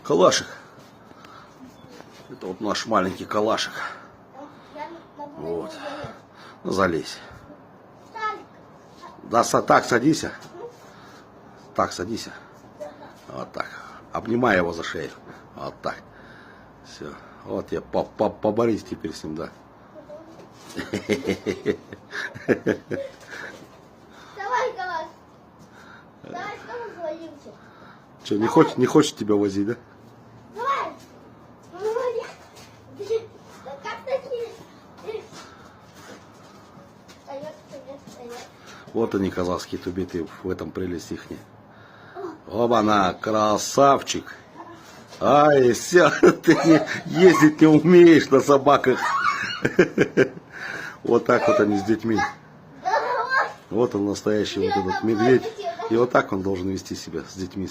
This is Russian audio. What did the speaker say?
Калашик. Это вот наш маленький калашик. Вот. Ну, залезь. Да, так, садись. Так, садись. Вот так. Обнимай его за шею. Вот так. Все. Вот я поборись теперь с ним, да. Давай, Калаш. Давай, снова возимся. Че, не хочешь тебя возить, да? Давай. Молодец. Да как такие? Встает. Вот они, казахские тубиты, в этом прелесть ихняя. Оба-на, красавчик. Ай, все, ты ездить не умеешь на собаках. Вот так вот они с детьми. Вот он настоящий вот этот медведь. И вот так он должен вести себя с детьми.